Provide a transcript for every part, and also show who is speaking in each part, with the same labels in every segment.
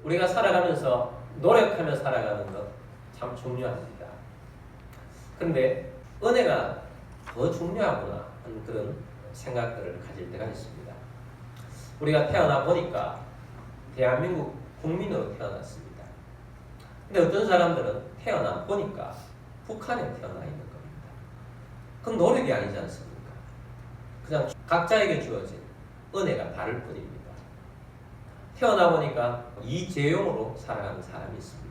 Speaker 1: 우리가 살아가면서 노력하며 살아가는 것 참 중요합니다. 그런데 은혜가 더 중요하구나 하는 그런 생각들을 가질 때가 있습니다. 우리가 태어나 보니까 대한민국 국민으로 태어났습니다. 근데 어떤 사람들은 태어나 보니까 북한에 태어나 있는 겁니다. 그건 노력이 아니지 않습니까? 그냥 각자에게 주어진 은혜가 다를 뿐입니다. 태어나 보니까 이재용으로 살아가는 사람이 있습니다.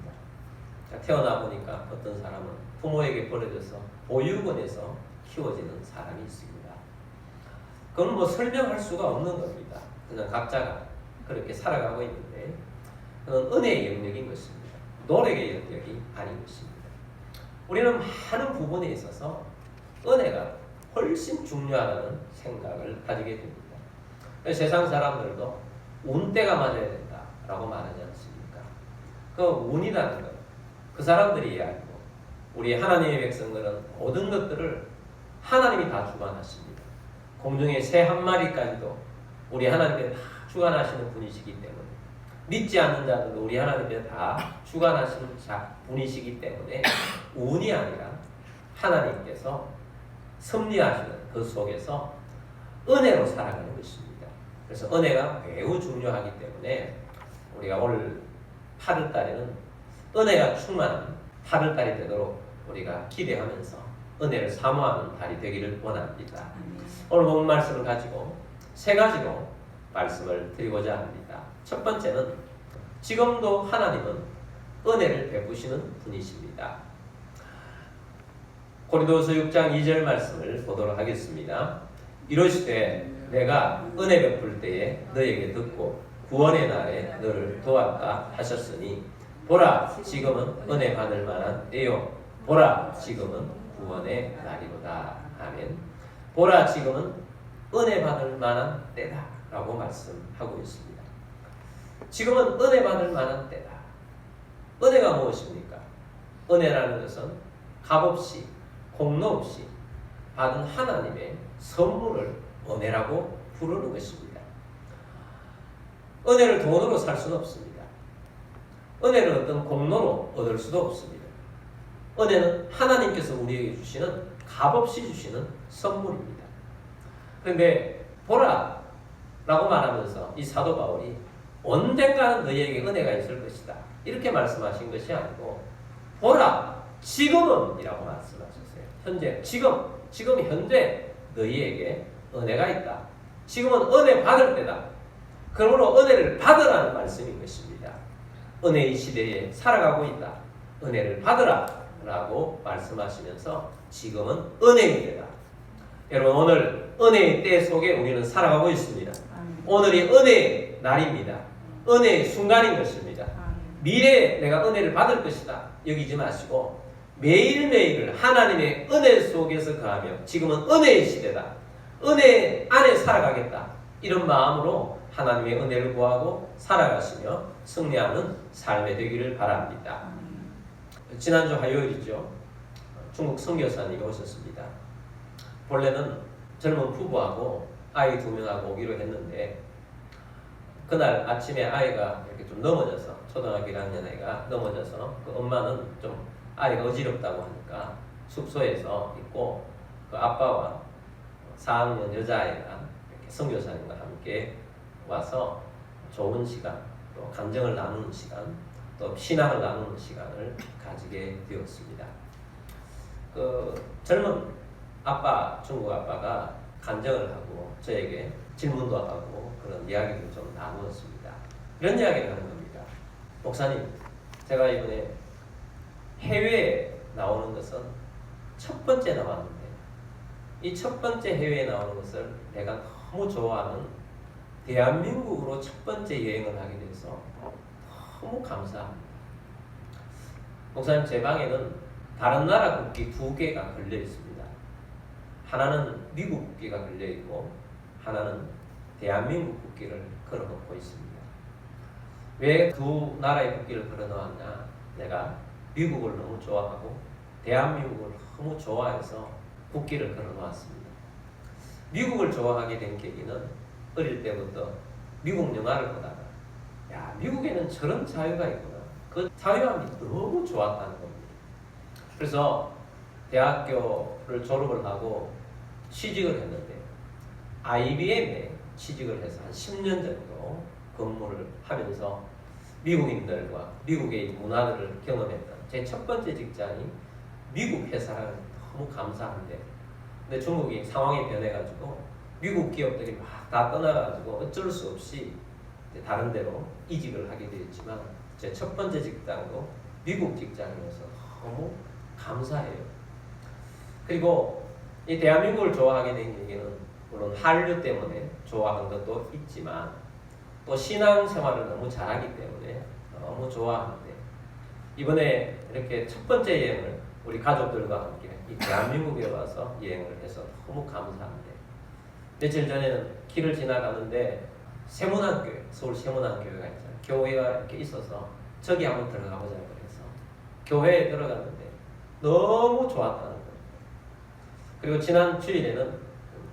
Speaker 1: 태어나 보니까 어떤 사람은 부모에게 버려져서 보육원에서 키워지는 사람이 있습니다. 그건 뭐 설명할 수가 없는 겁니다. 그냥 각자가 그렇게 살아가고 있는데 그건 은혜의 영역인 것입니다. 노력의 영역이 아닌 것입니다. 우리는 많은 부분에 있어서 은혜가 훨씬 중요하다는 생각을 가지게 됩니다. 세상 사람들도 운때가 맞아야 된다라고 말하지 않습니까? 그 운이라는 것, 그 사람들이 알고 우리 하나님의 백성들은 모든 것들을 하나님이 다 주관하십니다. 공중의 새 한 마리까지도 우리 하나님께 다 주관하시는 분이시기 때문에 믿지 않는 자들도 우리 하나님께 다 주관하시는 분이시기 때문에 운이 아니라 하나님께서 섭리하시는 그 속에서 은혜로 살아가는 것입니다. 그래서 은혜가 매우 중요하기 때문에 우리가 올 8월 달에는 은혜가 충만한 8월 달이 되도록 우리가 기대하면서 은혜를 사모하는 달이 되기를 원합니다. 오늘 본 말씀을 가지고 세 가지로 말씀을 드리고자 합니다. 첫 번째는 지금도 하나님은 은혜를 베푸시는 분이십니다. 고린도후서 6장 2절 말씀을 보도록 하겠습니다. 이러시되 내가 은혜 베풀 때에 너에게 듣고 구원의 날에 너를 도왔다 하셨으니 보라 지금은 은혜 받을 만한 때요 보라 지금은 구원의 날이로다. 아멘. 보라 지금은 은혜 받을 만한 때다 라고 말씀하고 있습니다. 지금은 은혜 받을 만한 때다. 은혜가 무엇입니까? 은혜라는 것은 값없이 공로 없이 받은 하나님의 선물을 은혜라고 부르는 것입니다. 은혜를 돈으로 살 수는 없습니다. 은혜를 어떤 공로로 얻을 수도 없습니다. 은혜는 하나님께서 우리에게 주시는 값없이 주시는 선물입니다. 그런데 보라 라고 말하면서 이 사도 바울이 언젠가는 너희에게 은혜가 있을 것이다 이렇게 말씀하신 것이 아니고 보라 지금은 이라고 말씀하셨어요. 현재 지금 현재 너희에게 은혜가 있다. 지금은 은혜 받을 때다. 그러므로 은혜를 받으라는 말씀인 것입니다. 은혜의 시대에 살아가고 있다. 은혜를 받으라 라고 말씀하시면서 지금은 은혜의 때다. 여러분 오늘 은혜의 때 속에 우리는 살아가고 있습니다. 오늘이 은혜의 날입니다. 은혜의 순간인 것입니다. 미래에 내가 은혜를 받을 것이다 여기지 마시고 매일매일을 하나님의 은혜 속에서 거하며 지금은 은혜의 시대다. 은혜 안에 살아가겠다. 이런 마음으로 하나님의 은혜를 구하고 살아가시며 승리하는 삶이 되기를 바랍니다. 지난주 화요일이죠. 중국 선교사님이 오셨습니다. 본래는 젊은 부부하고 아이 2명하고 오기로 했는데 그날 아침에 아이가 이렇게 좀 넘어져서 초등학교 1학년 아이가 넘어져서 그 엄마는 좀 아이가 어지럽다고 하니까 숙소에서 있고 그 아빠와 4학년 여자아이가 이렇게 선교사님과 함께 와서 좋은 시간, 또 감정을 나누는 시간, 또 신앙을 나누는 시간을 가지게 되었습니다. 그 젊은 아빠, 중국 아빠가 간증을 하고 저에게 질문도 하고 그런 이야기를 좀 나누었습니다. 이런 이야기를 하는 겁니다. 목사님, 제가 이번에 해외에 나오는 것은 첫 번째 나왔는데 이 첫 번째 해외에 나오는 것을 내가 너무 좋아하는 대한민국으로 첫 번째 여행을 하게 돼서 너무 감사합니다. 목사님, 제 방에는 다른 나라 국기 2개가 걸려 있습니다. 하나는 미국 국기가 걸려 있고 하나는 대한민국 국기를 걸어놓고 있습니다. 왜 두 나라의 국기를 걸어놓았냐? 내가 미국을 너무 좋아하고 대한민국을 너무 좋아해서 국기를 걸어놓았습니다. 미국을 좋아하게 된 계기는 어릴 때부터 미국 영화를 보다가 야, 미국에는 저런 자유가 있구나. 그 자유함이 너무 좋았다는 겁니다. 그래서 대학교를 졸업을 하고 취직을 했는데 IBM에 취직을 해서 한 10년 정도 근무를 하면서 미국인들과 미국의 문화들을 경험했던 제 첫 번째 직장이 미국 회사라는 너무 감사한데, 근데 중국이 상황이 변해가지고 미국 기업들이 막 다 떠나가지고 어쩔 수 없이 다른 데로 이직을 하게 되었지만 제 첫 번째 직장도 미국 직장이어서 너무 감사해요. 그리고 이 대한민국을 좋아하게 된 얘기는 물론 한류 때문에 좋아하는 것도 있지만 또 신앙생활을 너무 잘하기 때문에 너무 좋아하는데, 이번에 이렇게 첫 번째 여행을 우리 가족들과 함께 이 대한민국에 와서 여행을 해서 너무 감사한데, 며칠 전에는 길을 지나가는데 세문안교회, 서울 세문안교회가 있잖아요. 교회가 이렇게 있어서 저기 한번 들어가보자 그래서 교회에 들어갔는데 너무 좋았다는 거예요. 그리고 지난 주일에는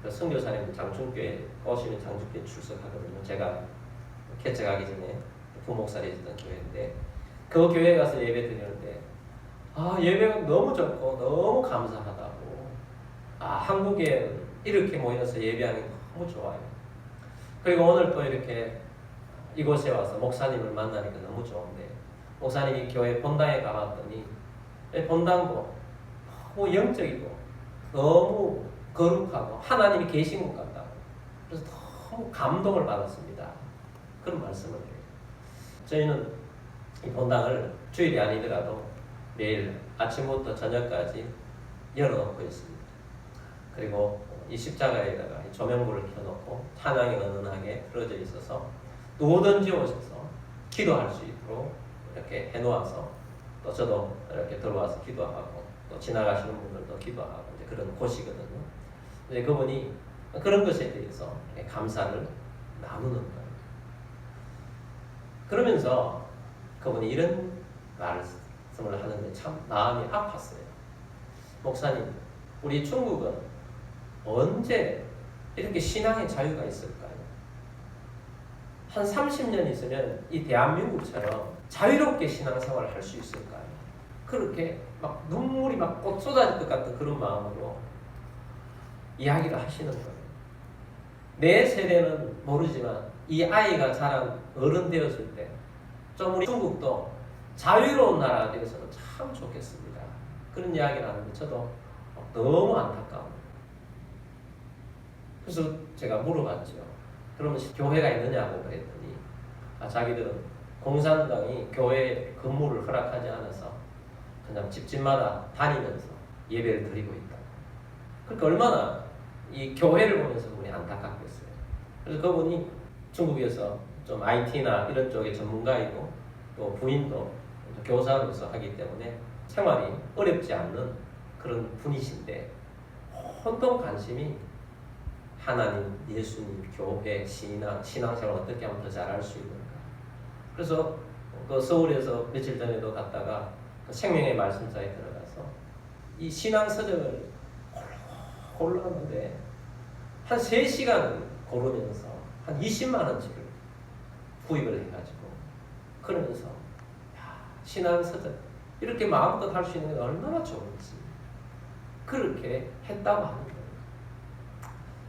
Speaker 1: 그 선교사님 장충교회 오시면 장충교회 출석하거든요. 제가 개척하기 전에 부목살이 있었던 교회인데 그 교회에 가서 예배 드리는데 예배가 너무 좋고 너무 감사하다고, 한국에 이렇게 모여서 예배하는 게 너무 좋아요. 그리고 오늘 또 이렇게 이곳에 와서 목사님을 만나니까 너무 좋은데, 목사님이 교회 본당에 가봤더니 본당도 너무 영적이고 너무 거룩하고 하나님이 계신 것 같다고, 그래서 너무 감동을 받았습니다. 그런 말씀을 해요. 저희는 이 본당을 주일이 아니더라도 매일 아침부터 저녁까지 열어놓고 있습니다. 그리고 이 십자가에다가 이 조명불을 켜놓고 찬양이 은은하게 틀어져 있어서 누구든지 오셔서 기도할 수 있도록 이렇게 해놓아서 또 저도 이렇게 들어와서 기도하고 또 지나가시는 분들도 기도하고 이제 그런 곳이거든요. 이제 그분이 그런 것에 대해서 감사를 나누는 거예요. 그러면서 그분이 이런 말씀을 하는데 참 마음이 아팠어요. 목사님, 우리 중국은 언제 이렇게 신앙의 자유가 있을까요? 한 30년 있으면 이 대한민국처럼 자유롭게 신앙생활을 할 수 있을까요? 그렇게 막 눈물이 막 곧 쏟아질 것 같은 그런 마음으로 이야기를 하시는 거예요. 내 세대는 모르지만 이 아이가 자란 어른 되었을 때 좀 우리 중국도 자유로운 나라가 되어서는 참 좋겠습니다. 그런 이야기를 하는데 저도 너무 안타까워요. 그래서 제가 물어봤죠. 그러면 교회가 있느냐고 그랬더니 자기들은 공산당이 교회 근무를 허락하지 않아서 그냥 집집마다 다니면서 예배를 드리고 있다. 그러니까 얼마나 이 교회를 보면서 그분이 안타깝겠어요. 그래서 그분이 중국에서 좀 IT나 이런 쪽의 전문가이고 또 부인도 교사로서 하기 때문에 생활이 어렵지 않는 그런 분이신데 온통 관심이 하나님, 예수님, 교회, 신앙생활 어떻게 하면 더 잘할 수 있는가. 그래서 그 서울에서 며칠 전에도 갔다가 그 생명의 말씀사에 들어가서 이 신앙서적을 고르는데 한 3시간 고르면서 한 20만 원씩을 구입을 해가지고 그러면서 신앙서적 이렇게 마음껏 할 수 있는 게 얼마나 좋은지 그렇게 했다고 하는 거예요.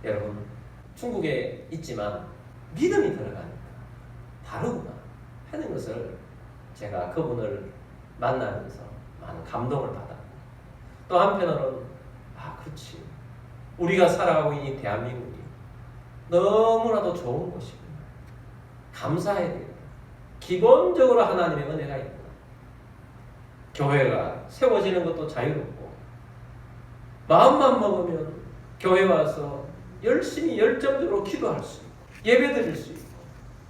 Speaker 1: 여러분, 중국에 있지만 믿음이 들어가니까 다르구나 하는 것을 제가 그분을 만나면서 많은 감동을 받았고, 또 한편으로는 그렇지, 우리가 살아가고 있는 이 대한민국이 너무나도 좋은 곳이구나, 감사해야 되겠다, 기본적으로 하나님의 은혜가 있구나, 교회가 세워지는 것도 자유롭고 마음만 먹으면 교회 와서 열심히 열정적으로 기도할 수 있고 예배 드릴 수 있고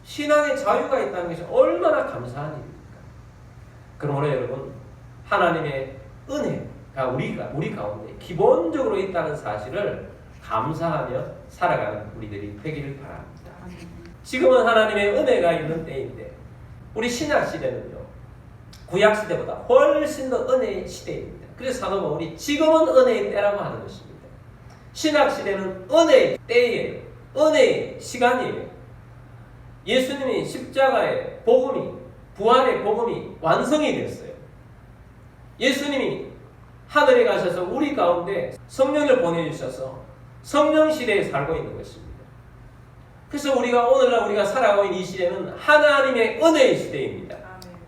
Speaker 1: 신앙의 자유가 있다는 것이 얼마나 감사한 일입니까? 그러므로 여러분, 하나님의 은혜가 우리 가운데 기본적으로 있다는 사실을 감사하며 살아가는 우리들이 되기를 바랍니다. 지금은 하나님의 은혜가 있는 때인데 우리 신약 시대는요, 구약 시대보다 훨씬 더 은혜의 시대입니다. 그래서 사도 바울이 지금은 은혜의 때라고 하는 것입니다. 신약 시대는 은혜의 때예요. 은혜의 시간이에요. 예수님이 십자가에 복음이, 부활의 복음이 완성이 됐어요. 예수님이 하늘에 가셔서 우리 가운데 성령을 보내주셔서 성령 시대에 살고 있는 것입니다. 그래서 오늘날 우리가 살아가고 있는 이 시대는 하나님의 은혜의 시대입니다.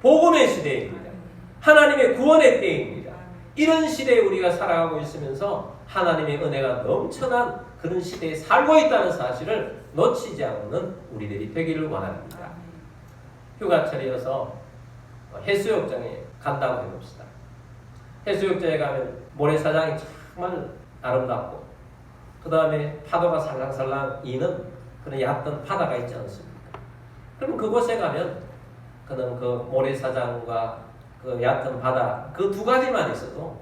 Speaker 1: 복음의 시대입니다. 하나님의 구원의 때입니다. 이런 시대에 우리가 살아가고 있으면서 하나님의 은혜가 넘쳐난 그런 시대에 살고 있다는 사실을 놓치지 않는 우리들이 되기를 원합니다. 휴가철이어서 해수욕장에 간다고 해봅시다. 해수욕장에 가면 모래사장이 정말 아름답고 그 다음에 파도가 살랑살랑 이는 그런 얕은 바다가 있지 않습니까? 그러면 그곳에 가면 그는 그 모래사장과 그 얕은 바다 그 두 가지만 있어도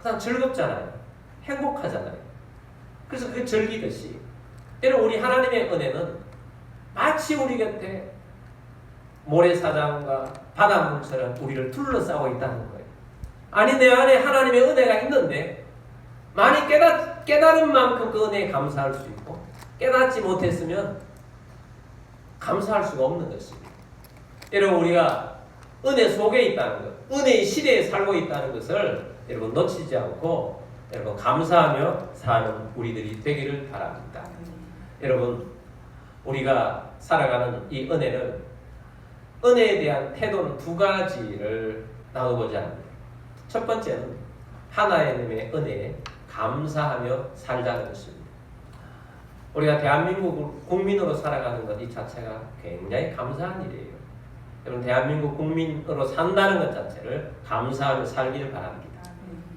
Speaker 1: 그냥 즐겁잖아요. 행복하잖아요. 그래서 그 즐기듯이 여러분 우리 하나님의 은혜는 마치 우리 곁에 모래사장과 바닷물처럼 우리를 둘러싸고 있다는 거예요. 아니 내 안에 하나님의 은혜가 있는데 많이 깨달은 만큼 그 은혜에 감사할 수 있고 깨닫지 못했으면 감사할 수가 없는 것입니다. 여러분 우리가 은혜 속에 있다는 것, 은혜의 시대에 살고 있다는 것을 여러분 놓치지 않고 여러분 감사하며 사는 우리들이 되기를 바랍니다. 여러분 우리가 살아가는 이 은혜에 대한 태도는 두 가지를 나눠보자 합니다. 첫 번째는 하나님의 은혜에 감사하며 살자는 것입니다. 우리가 대한민국 국민으로 살아가는 것 이 자체가 굉장히 감사한 일이에요. 여러분 대한민국 국민으로 산다는 것 자체를 감사하며 살기를 바랍니다.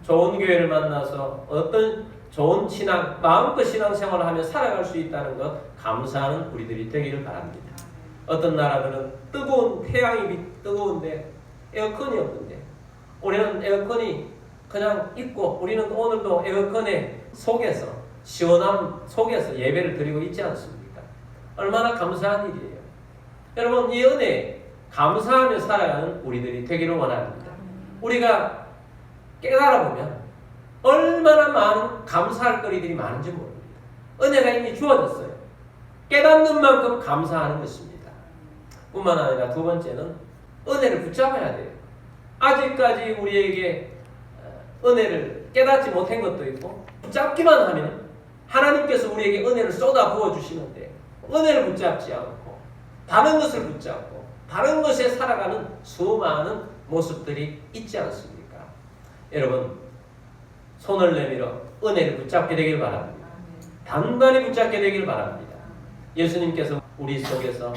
Speaker 1: 좋은 교회를 만나서 어떤 좋은 신앙, 마음껏 신앙생활을 하며 살아갈 수 있다는 것 감사하는 우리들이 되기를 바랍니다. 어떤 나라들은 뜨거운 태양이 뜨거운데 에어컨이 없는데 우리는 에어컨이 그냥 있고 우리는 오늘도 에어컨의 속에서 시원함 속에서 예배를 드리고 있지 않습니까? 얼마나 감사한 일이에요. 여러분 이 은혜에 감사하며 살아가는 우리들이 되기를 원합니다. 우리가 깨달아보면 얼마나 많은 감사할 거리들이 많은지 모릅니다. 은혜가 이미 주어졌어요. 깨닫는 만큼 감사하는 것입니다. 뿐만 아니라 두 번째는 은혜를 붙잡아야 돼요. 아직까지 우리에게 은혜를 깨닫지 못한 것도 있고 붙잡기만 하면 하나님께서 우리에게 은혜를 쏟아 부어주시는데 은혜를 붙잡지 않고 다른 것을 붙잡고 다른 것에 살아가는 수많은 모습들이 있지 않습니까? 여러분 손을 내밀어 은혜를 붙잡게 되길 바랍니다. 단단히 붙잡게 되길 바랍니다. 예수님께서 우리 속에서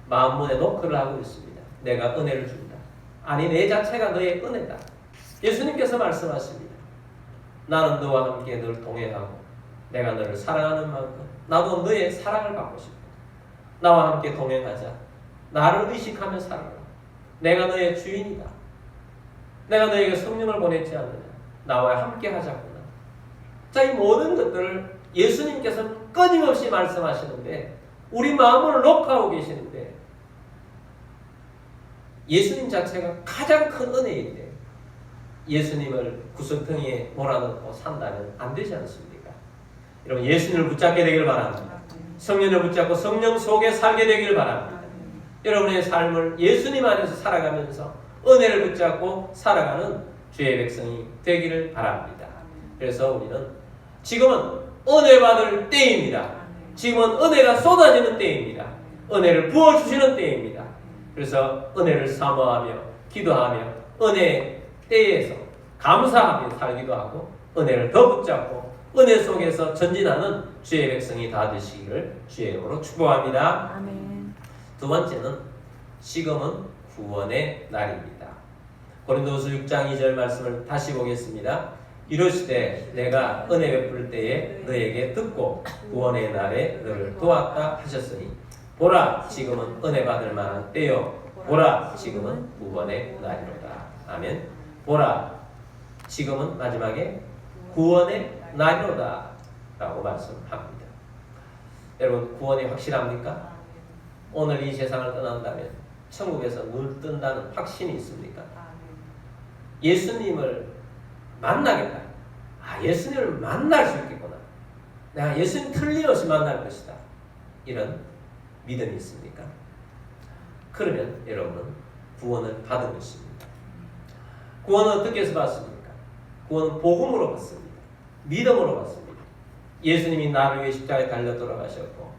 Speaker 1: 마음문에 노크를 하고 있습니다. 내가 은혜를 준다. 아니 내 자체가 너의 은혜다. 예수님께서 말씀하십니다. 나는 너와 함께 늘 동행하고 내가 너를 사랑하는 만큼 나도 너의 사랑을 받고 싶다. 나와 함께 동행하자. 나를 의식하며 살아라. 내가 너의 주인이다. 내가 너에게 성령을 보냈지 않느냐. 나와 함께 하자꾸나. 자, 이 모든 것들을 예수님께서 끊임없이 말씀하시는데 우리 마음을 녹화하고 계시는데 예수님 자체가 가장 큰 은혜인데 예수님을 구석텅이에 몰아넣고 산다면 안 되지 않습니까? 여러분 예수님을 붙잡게 되길 바랍니다. 성령을 붙잡고 성령 속에 살게 되길 바랍니다. 여러분의 삶을 예수님 안에서 살아가면서 은혜를 붙잡고 살아가는 주의 백성이 되기를 바랍니다. 그래서 우리는 지금은 은혜 받을 때입니다. 지금은 은혜가 쏟아지는 때입니다. 은혜를 부어주시는 때입니다. 그래서 은혜를 사모하며 기도하며 은혜 때에서 감사하며 살기도 하고 은혜를 더 붙잡고 은혜 속에서 전진하는 주의 백성이 다 되시기를 주의 이름으로 축복합니다.
Speaker 2: 아멘.
Speaker 1: 두 번째는 지금은 구원의 날입니다. 고린도후서 6장 2절 말씀을 다시 보겠습니다. 이르시되 내가 은혜 베풀 때에 너에게 듣고 구원의 날에 너를 도왔다 하셨으니 보라 지금은 은혜 받을 만한 때요 보라 지금은 구원의 날이로다. 아멘. 보라 지금은 마지막에 구원의 날이로다 라고 말씀합니다. 여러분 구원이 확실합니까? 오늘 이 세상을 떠난다면 천국에서 눈 뜬다는 확신이 있습니까? 예수님을 만나겠다. 예수님을 만날 수 있겠구나. 내가 예수님 틀림없이 만날 것이다. 이런 믿음이 있습니까? 그러면 여러분은 구원을 받은 것입니다. 구원은 어떻게 해서 받습니까? 구원은 복음으로 받습니다. 믿음으로 받습니다. 예수님이 나를 위해 십자가에 달려 돌아가셨고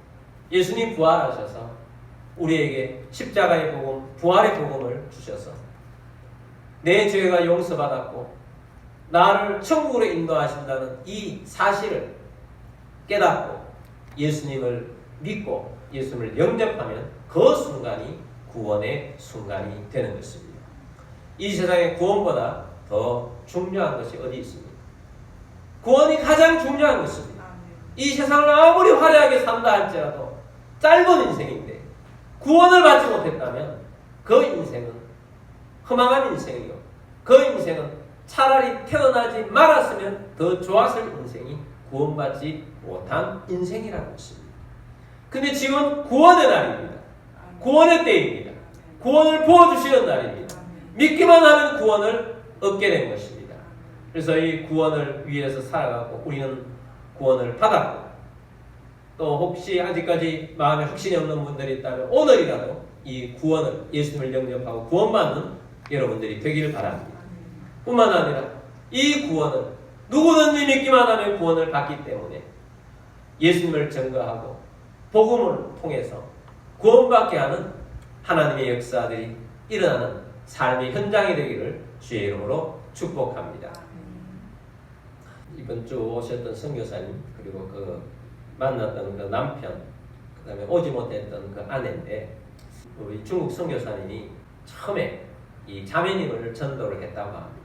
Speaker 1: 예수님 부활하셔서 우리에게 십자가의 복음, 부활의 복음을 주셔서 내 죄가 용서받았고 나를 천국으로 인도하신다는 이 사실을 깨닫고 예수님을 믿고 예수님을 영접하면 그 순간이 구원의 순간이 되는 것입니다. 이 세상에 구원보다 더 중요한 것이 어디 있습니까? 구원이 가장 중요한 것입니다. 이 세상을 아무리 화려하게 산다 할지라도 짧은 인생인데 구원을 받지 못했다면 그 인생은 허망한 인생이요. 그 인생은 차라리 태어나지 말았으면 더 좋았을 인생이 구원받지 못한 인생이라는 것입니다. 근데 지금 구원의 날입니다. 구원의 때입니다. 구원을 부어주시는 날입니다. 믿기만 하면 구원을 얻게 된 것입니다. 그래서 이 구원을 위해서 살아가고 우리는 구원을 받았고 또 혹시 아직까지 마음에 확신이 없는 분들이 있다면 오늘이라도 이 구원을 예수님을 영접하고 구원받는 여러분들이 되기를 바랍니다. 뿐만 아니라 이 구원은 누구든지 믿기만 하면 구원을 받기 때문에 예수님을 증거하고 복음을 통해서 구원받게 하는 하나님의 역사들이 일어나는 삶의 현장이 되기를 주의 이름으로 축복합니다. 이번 주 오셨던 선교사님 그리고 그 만났던 그 남편 그 다음에 오지 못했던 그 아내인데 우리 중국 선교사님이 처음에 이 자매님을 전도를 했다고 합니다.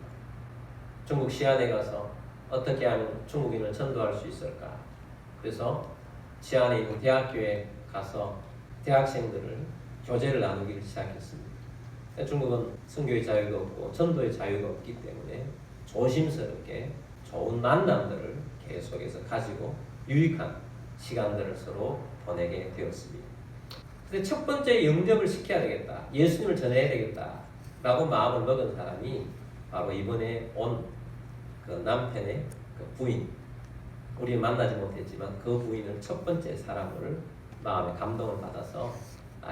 Speaker 1: 중국 시안에 가서 어떻게 하면 중국인을 전도할 수 있을까? 그래서 시안에 있는 대학교에 가서 대학생들을 교제를 나누기를 시작했습니다. 중국은 선교의 자유가 없고 전도의 자유가 없기 때문에 조심스럽게 좋은 만남들을 계속해서 가지고 유익한 시간들을 서로 보내게 되었습니다. 근데 첫 번째 영접을 시켜야 되겠다. 예수님을 전해야 되겠다. 라고 마음을 먹은 사람이 바로 이번에 온 그 남편의 그 부인. 우리 만나지 못했지만 그 부인을 첫 번째 사람을 마음에 감동을 받아서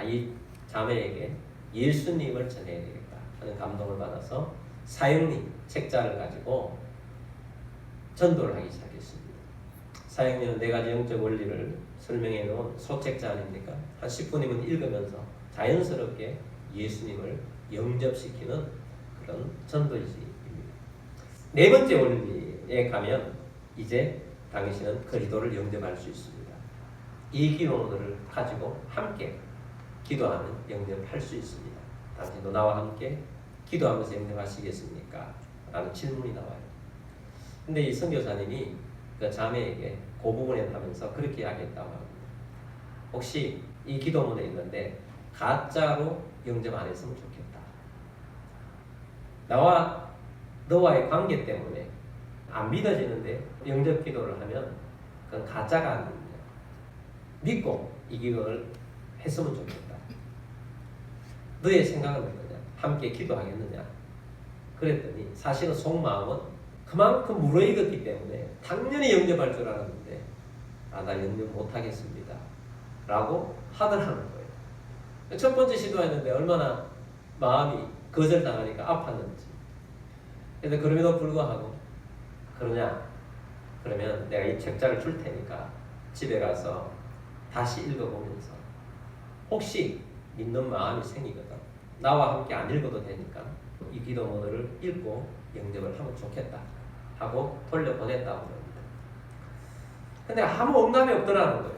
Speaker 1: 이 자매에게 예수님을 전해야 되겠다 하는 감동을 받아서 사형리 책자를 가지고 전도를 하기 시작했습니다. 사형리는 4가지 영적 원리를 설명해 놓은 소책자 아닙니까? 한 10분이면 읽으면서 자연스럽게 예수님을 영접시키는 그런 전도지입니다. 4번째 원리에 가면 이제 당신은 그리스도를 영접할 수 있습니다. 이 기도들을 가지고 함께 기도하면 영접할 수 있습니다. 당신도 나와 함께 기도하면서 영접하시겠습니까? 라는 질문이 나와요. 근데 이 선교사님이 그 자매에게 그 부분에 하면서 그렇게 이야기했다고 합니다. 혹시 이 기도문에 있는데 가짜로 영접 안 했으면 좋겠다. 너와의 관계 때문에 안 믿어지는데 영접 기도를 하면 그건 가짜가 아닙니다. 믿고 이 기도를 했으면 좋겠다. 너의 생각은 어떠냐? 함께 기도하겠느냐? 그랬더니 사실은 속마음은 그만큼 무르익었기 때문에 당연히 영접할 줄 알았는데 나 영접 못하겠습니다. 라고 하더라는 거예요. 첫 번째 시도했는데 얼마나 마음이 거절당하니까 아팠는지. 그래서 그럼에도 불구하고 그러냐? 그러면 내가 이 책자를 줄 테니까 집에 가서 다시 읽어보면서 혹시 믿는 마음이 생기거든. 나와 함께 안 읽어도 되니까 이 기도문을 읽고 영접을 하면 좋겠다 하고 돌려보냈다고 합니다. 근데 아무 응답이 없더라는 거예요.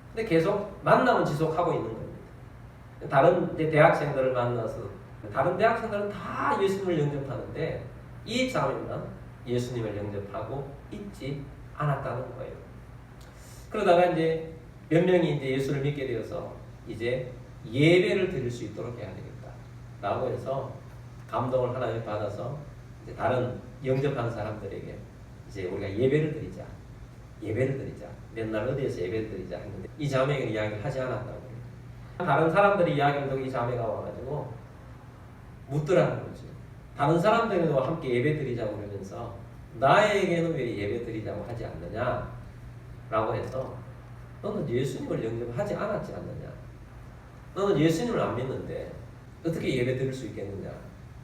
Speaker 1: 근데 계속 만남은 지속하고 있는 겁니다. 다른 대학생들을 만나서 다른 대학생들은 다 예수님을 영접하는데 이 자매만 예수님을 영접하고 있지 않았다는 거예요. 그러다가 이제 몇 명이 이제 예수를 믿게 되어서 이제 예배를 드릴 수 있도록 해야 되겠다 라고 해서 감동을 하나님 받아서 이제 다른 영접한 사람들에게 이제 우리가 예배를 드리자 맨날 어디에서 예배를 드리자 했는데 이 자매가 이야기를 하지 않았다고 해요. 다른 사람들이 이야기를 듣고 이 자매가 와가지고 묻더라는 거죠. 다른 사람들도 함께 예배 드리자고 그러면서 나에게는 왜 예배 드리자고 하지 않느냐? 라고 해서 너는 예수님을 영접하지 않았지 않느냐? 너는 예수님을 안 믿는데 어떻게 예배 드릴 수 있겠느냐.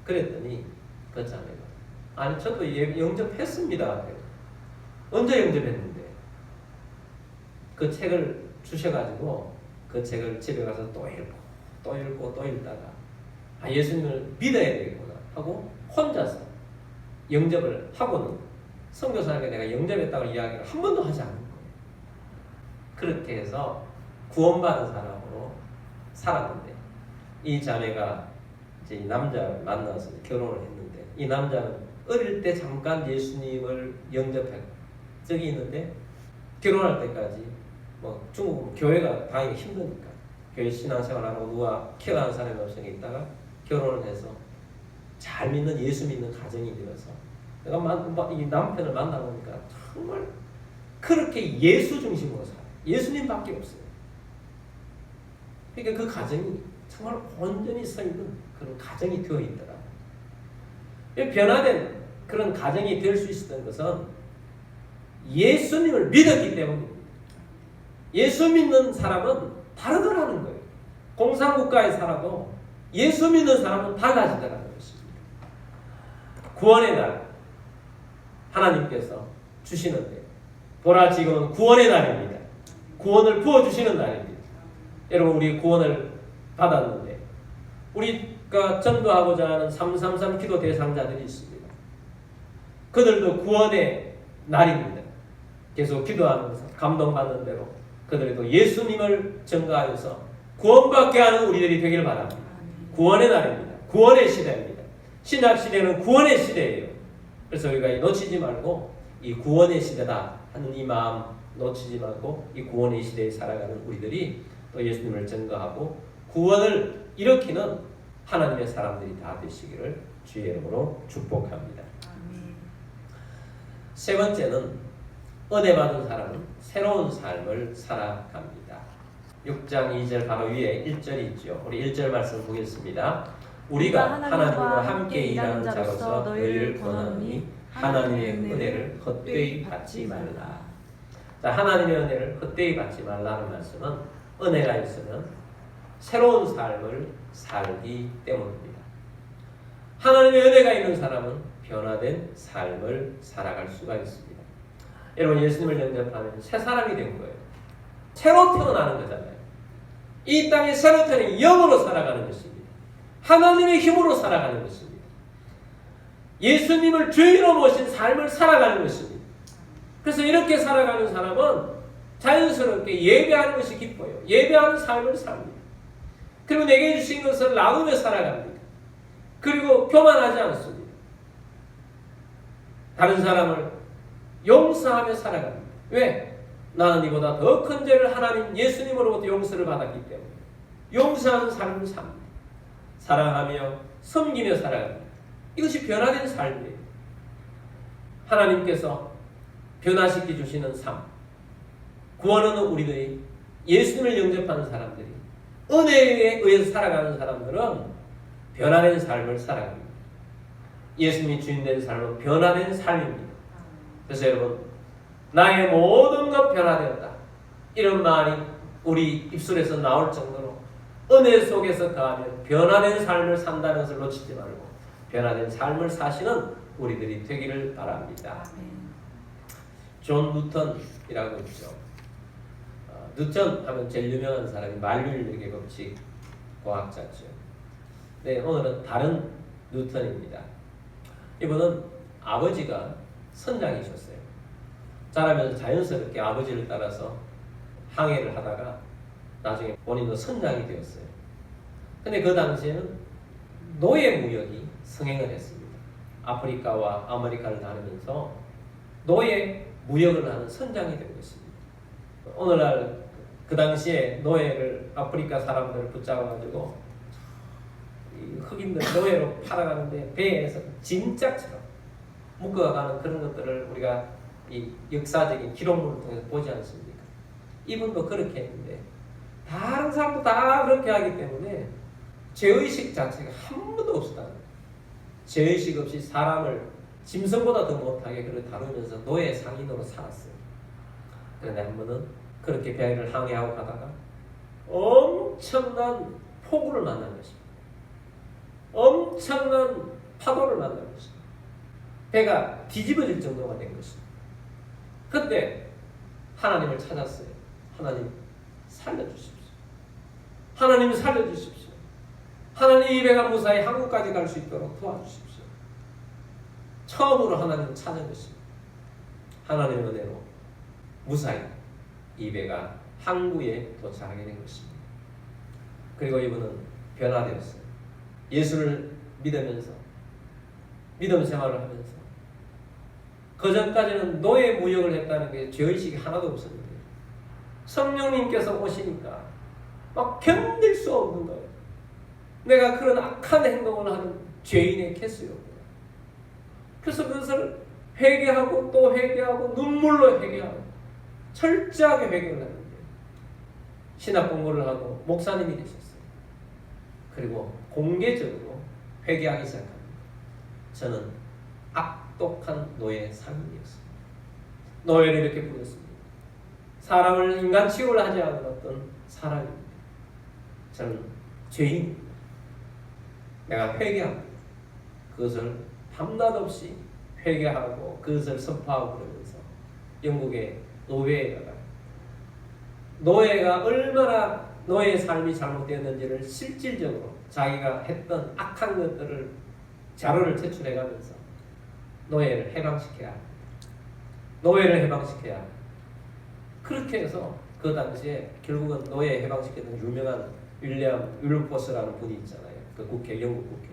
Speaker 1: 그랬더니 그 자매가 아니 저도 영접했습니다. 언제 영접했는데? 그 책을 주셔가지고 그 책을 집에 가서 또 읽고 또 읽고 또 읽다가 예수님을 믿어야 되겠구나 하고 혼자서 영접을 하고는 선교사에게 내가 영접했다고 이야기를 한 번도 하지 않은 거예요. 그렇게 해서 구원받은 사람으로 살았는데 이 자매가 이제 이 남자를 만나서 결혼을 했는데 이 남자는 어릴 때 잠깐 예수님을 영접한 적이 있는데 결혼할 때까지 뭐 중국 교회가 다니기 힘드니까 교회 신앙생활하고 누가 키워가는 사람이 없으니까 있다가 결혼을 해서 잘 믿는 예수 믿는 가정이 되어서 내가 이 남편을 만나보니까 정말 그렇게 예수 중심으로 살아요. 예수님밖에 없어요. 그러니까 그 가정이 정말 온전히 서 있는 그런 가정이 되어 있더라. 변화된 그런 가정이 될 수 있었던 것은 예수님을 믿었기 때문입니다. 예수 믿는 사람은 다르더라는 거예요. 공산국가에 살아도 예수 믿는 사람은 달라지더라는 것입니다. 구원의 날 하나님께서 주시는데 보라 지금은 구원의 날입니다. 구원을 부어주시는 날입니다. 여러분 우리 구원을 받았는데 우리가 전도하고자 하는 333 기도 대상자들이 있습니다. 그들도 구원의 날입니다. 계속 기도하면서 감동받는 대로 그들도 예수님을 전가하여서 구원받게 하는 우리들이 되길 바랍니다. 구원의 날입니다. 구원의 시대입니다. 신약 시대는 구원의 시대예요. 그래서 우리가 놓치지 말고 이 구원의 시대다 하는 이 마음 놓치지 말고 이 구원의 시대에 살아가는 우리들이 또 예수님을 전가하고 구원을 일으키는 하나님의 사람들이 다 되시기를 주의 이름으로 축복합니다. 세 번째는 은혜 받은 사람은 새로운 삶을 살아갑니다. 6장 2절 바로 위에 1절이 있죠. 우리 1절 말씀 보겠습니다. 우리가 하나님과 함께 일하는 자로서 너희를 권하노니 하나님의 은혜를 헛되이 받지 말라. 자, 하나님의 은혜를 헛되이 받지 말라는 말씀은 은혜가 있으면 새로운 삶을 살기 때문입니다. 하나님의 은혜가 있는 사람은 변화된 삶을 살아갈 수가 있습니다. 여러분 예수님을 영접하면 새 사람이 된 거예요. 새로 태어나는 거잖아요. 이 땅에 새로 태어난 영으로 살아가는 것입니다. 하나님의 힘으로 살아가는 것입니다. 예수님을 주인으로 모신 삶을 살아가는 것입니다. 그래서 이렇게 살아가는 사람은 자연스럽게 예배하는 것이 기뻐요. 예배하는 삶을 삽니다. 그리고 내게 주신 것을 나누며 살아갑니다. 그리고 교만하지 않습니다. 다른 사람을 용서하며 살아갑니다. 왜? 나는 이보다 더 큰 죄를 하나님 예수님으로부터 용서를 받았기 때문에 용서하는 삶을 삽니다. 사랑하며 섬기며 살아갑니다. 이것이 변화된 삶이에요. 하나님께서 변화시켜 주시는 삶. 구원은 우리들이 예수님을 영접하는 사람들이 은혜에 의해서 살아가는 사람들은 변화된 삶을 살아갑니다. 예수님이 주인된 삶은 변화된 삶입니다. 그래서 여러분 나의 모든 것 변화되었다. 이런 말이 우리 입술에서 나올 정도로 은혜 속에서 가면 변화된 삶을 산다는 것을 놓치지 말고 변화된 삶을 사시는 우리들이 되기를 바랍니다. 존 뉴턴이라고 있죠. 뉴턴 하면 제일 유명한 사람이 만류인력의 법칙 과학자죠. 네, 오늘은 다른 뉴턴입니다. 이분은 아버지가 선장이셨어요. 자라면서 자연스럽게 아버지를 따라서 항해를 하다가 나중에 본인도 선장이 되었어요. 근데 그 당시에는 노예 무역이 성행을 했습니다. 아프리카와 아메리카를 다니면서 노예 무역을 하는 선장이 된 것입니다. 오늘날 그 당시에 노예를 아프리카 사람들을 붙잡아가지고 흑인들 노예로 팔아가는데 배에서 짐짝처럼 묶어가는 그런 것들을 우리가 이 역사적인 기록물을 통해서 보지 않습니까? 이분도 그렇게 했는데 다른 사람도 다 그렇게 하기 때문에 죄의식 자체가 한 번도 없었다는 거예요. 죄의식 없이 사람을 짐승보다 더 못하게 그를 다루면서 노예 상인으로 살았어요. 그런데 한 번은 그렇게 배를 항해하고 가다가 엄청난 폭우를 만난 것입니다. 엄청난 파도를 만난 것입니다. 배가 뒤집어질 정도가 된 것입니다. 그때 하나님을 찾았어요. 하나님 살려주십시오. 하나님 살려주십시오. 하나님 이 배가 무사히 한국까지 갈 수 있도록 도와주십시오. 처음으로 하나님을 찾은 것입니다. 하나님의 은혜로 무사히 이 배가 항구에 도착하게 된 것입니다. 그리고 이분은 변화되었어요. 예수를 믿으면서 믿음 생활을 하면서 그전까지는 노예 무역을 했다는 게 죄의식이 하나도 없었는데 성령님께서 오시니까 막 견딜 수 없는 거예요. 내가 그런 악한 행동을 하는 죄인의 개수였구나. 그래서 그것을 회개하고 또 회개하고 눈물로 회개하고 철저하게 회개를 하는데 신학 공부를 하고 목사님이 되셨어요. 그리고 공개적으로 회개하기 시작합니다. 저는 악독한 노예 상인이었습니다. 노예를 이렇게 부렸습니다. 사람을 인간 취급을 하지 않은 어떤 사람입니다. 저는 죄인입니다. 내가 회개합니다. 그것을 밤낮 없이 회개하고 그것을 선포하고 그러면서 영국의 노예에 가요. 노예가 얼마나 노예의 삶이 잘못되었는지를 실질적으로 자기가 했던 악한 것들을 자료를 제출해가면서 노예를 해방시켜야 합니다. 노예를 해방시켜야 합니다. 그렇게 해서 그 당시에 결국은 노예 해방시키는 유명한 윌리엄 윌버포스라는 분이 있잖아요. 그 국회, 영국 국회.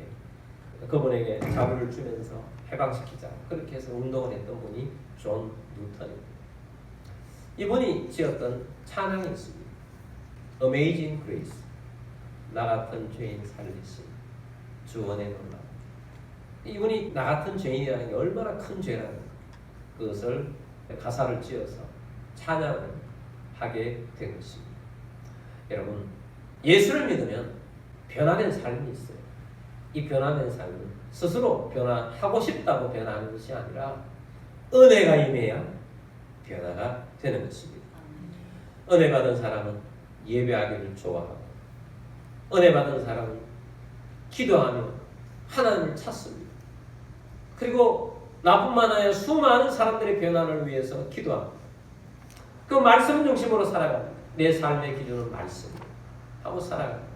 Speaker 1: 그분에게 자료를 주면서 해방시키자. 그렇게 해서 운동을 했던 분이 존 뉴턴입니다. 이분이 지었던 찬양이 있습니다. Amazing Grace. 나 같은 죄인 살리심. 주 은혜 놀라. 이분이 나 같은 죄인이라는 게 얼마나 큰 죄라는 그것을 가사를 지어서 찬양을 하게 된 것입니다. 여러분, 예수를 믿으면 변화된 삶이 있어요. 이 변화된 삶은 스스로 변화하고 싶다고 변화하는 것이 아니라 은혜가 임해야 변화가 되는 것입니다. 은혜 받은 사람은 예배하기를 좋아하고 은혜 받은 사람은 기도하며 하나님을 찾습니다. 그리고 나뿐만 아니라 수많은 사람들의 변화를 위해서 기도합니다. 그 말씀 중심으로 살아갑니다. 내 삶의 기준은 말씀 하고 살아갑니다.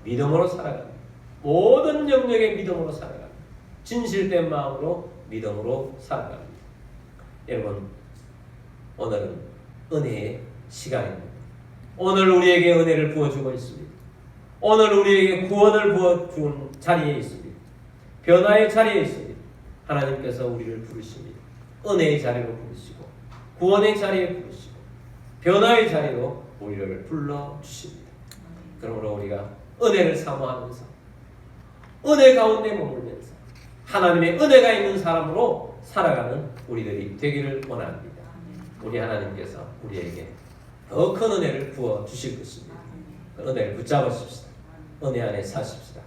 Speaker 1: 믿음으로 살아갑니다. 모든 영역의 믿음으로 살아갑니다. 진실된 마음으로 믿음으로 살아갑니다. 여러분, 오늘은 은혜의 시간입니다. 오늘 우리에게 은혜를 부어주고 있습니다. 오늘 우리에게 구원을 부어준 자리에 있습니다. 변화의 자리에 있습니다. 하나님께서 우리를 부르십니다. 은혜의 자리로 부르시고 구원의 자리에 부르시고 변화의 자리로 우리를 불러주십니다. 그러므로 우리가 은혜를 사모하면서 은혜 가운데 머물면서 하나님의 은혜가 있는 사람으로 살아가는 우리들이 되기를 원합니다. 우리 하나님께서 우리에게 더 큰 은혜를 부어주실 것입니다. 그 은혜를 붙잡으십시다. 은혜 안에 사십시다.